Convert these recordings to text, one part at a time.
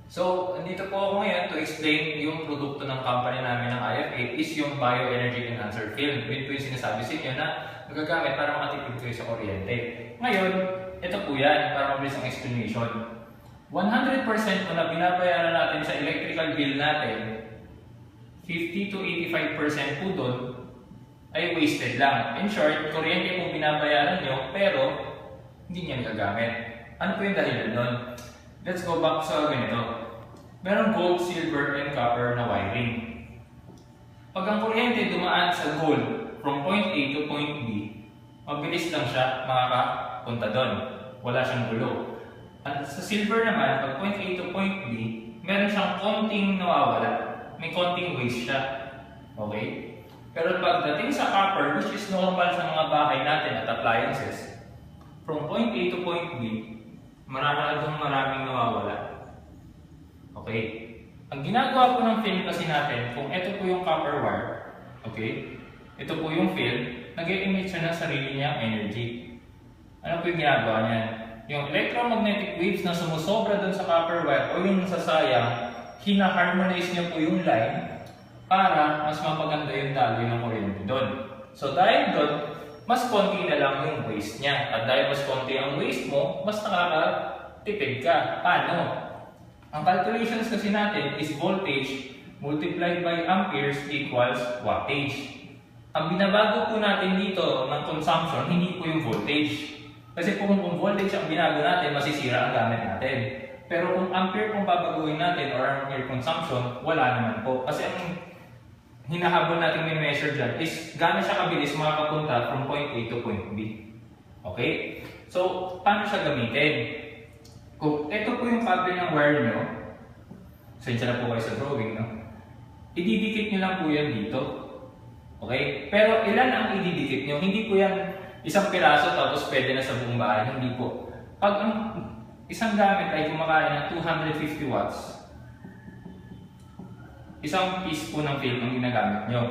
So, andito po ako ngayon to explain yung produkto ng company namin ng IFA is yung Bioenergy Enhancer Film. Yun po yung sinasabi sa inyo na magagamit para makatipid kayo sa kuryente. Ngayon, ito po yan para mabilis ang explanation. 100% po na binabayaran natin sa electrical bill natin, 50 to 85% po doon ay wasted lang. In short, kuryente po binabayaran nyo pero hindi nyo nagagamit. Ano po yung dahilan nun? Let's go back sa ganito. Meron gold, silver, and copper na wiring. Pag ang kuryente dumaan sa gold from point A to point B, mabilis lang siya makakapunta doon. Wala siyang gulo. At sa silver naman, pag point A to point B, meron siyang konting nawawala. May konting waste siya. Okay? Pero pagdating sa copper, which is normal sa mga bahay natin at appliances, from point A to point B, maraming nawawala. Okay? Ang ginagawa po ng film kasi natin, kung ito po yung copper wire, okay? Ito po yung film, nag-emit siya ng sarili niyang energy. Ano po yung ginagawa niya? Yung electromagnetic waves na sumusobra doon sa copper wire o yung nasasayang, hina-harmonize niya po yung line para mas mapaganda yung daloy ng kuryente doon. So dahil doon, mas konti na lang yung waste niya. At dahil mas konti ang waste mo, mas nakakatipid ka. Paano? Ang calculations kasi natin is voltage multiplied by amperes equals wattage. Ang binabago po natin dito ng consumption, hindi po yung voltage. Kasi kung voltage ang binago natin, masisira ang gamit natin. Pero kung ampere kung babaguhin natin or ampere consumption, wala naman po. Kasi ang hinahabol natin may measure dyan is gaano siya kabilis makakapunta from point A to point B. Okay? So, paano siya gamitin? Kung ito po yung cable ng wire nyo, sensya na po kayo sa drawing, no? Ididikit nyo lang po yan dito. Okay? Pero ilan ang ididikit nyo? Hindi po yan isang piraso tapos pwede na sa buong bahay. Hindi po. Pag ang isang gamit ay kumakain ng 250 watts, isang piece po ng film ang ginagamit nyo.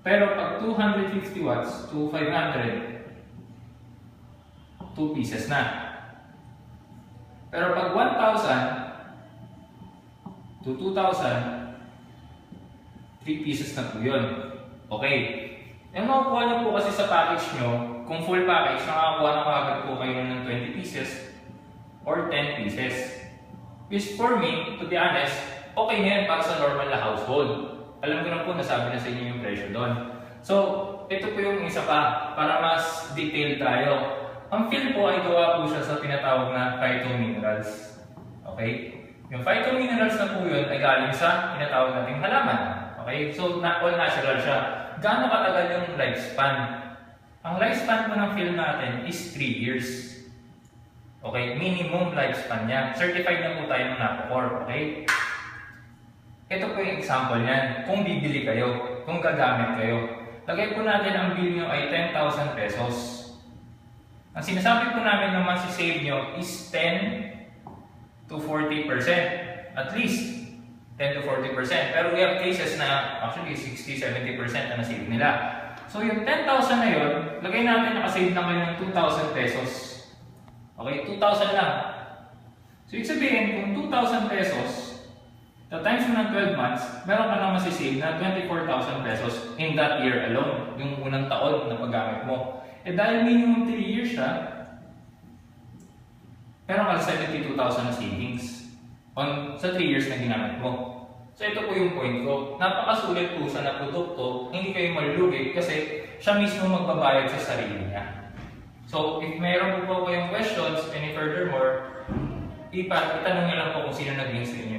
Pero pag 250 watts to 500, 2 pieces na. Pero pag 1,000 to 2,000, 3 pieces na po yun. Okay. Yung makukuha nyo po kasi sa package nyo, kung full package, nakakakuha na kagad po kayo ng 20 pieces or 10 pieces. Which for me, to be honest, okay na yan para sa normal na household. Alam ko na po, nasabi na sa inyo yung presyo doon. So, ito po yung isa pa, para mas detailed tayo. Ang film po ay gawa po siya sa tinatawag na phytominerals. Okay? Yung phytominerals na po yun ay galing sa tinatawag nating halaman. Okay? So, all natural siya. Gaano katagal yung lifespan? Ang lifespan po ng film natin is 3 years. Okay? Minimum lifespan niya. Certified na po tayo ng NAPOCOR. Okay? Ito po yung example niyan. Kung bibili kayo, kung gagamit kayo. Lagay po natin ang bill nyo ay 10,000 pesos. Ang sinasabi po namin na masisave nyo is 10 to 40%. At least 10 to 40%. Pero we have cases na actually 60-70% na nasave nila. So yung 10,000 na yun, lagay natin nakasave na kayo ng 2,000 pesos. Okay, 2,000 lang. So ibig sabihin, kung 2,000 pesos, times mo ng 12 months, meron ka na masisave na 24,000 pesos in that year alone. Yung unang taon na paggamit mo. Eh dahil minimum 3 years siya, meron ka 72,000 na savings sa 3 years na ginamit mo. So ito po yung point ko. Napakasulit po sa na produkto, hindi kayo malulugi kasi siya mismo magbabayad sa sarili niya. So if meron po kayong questions, any furthermore, itanong niyo lang po kung sino nag-link sa inyo.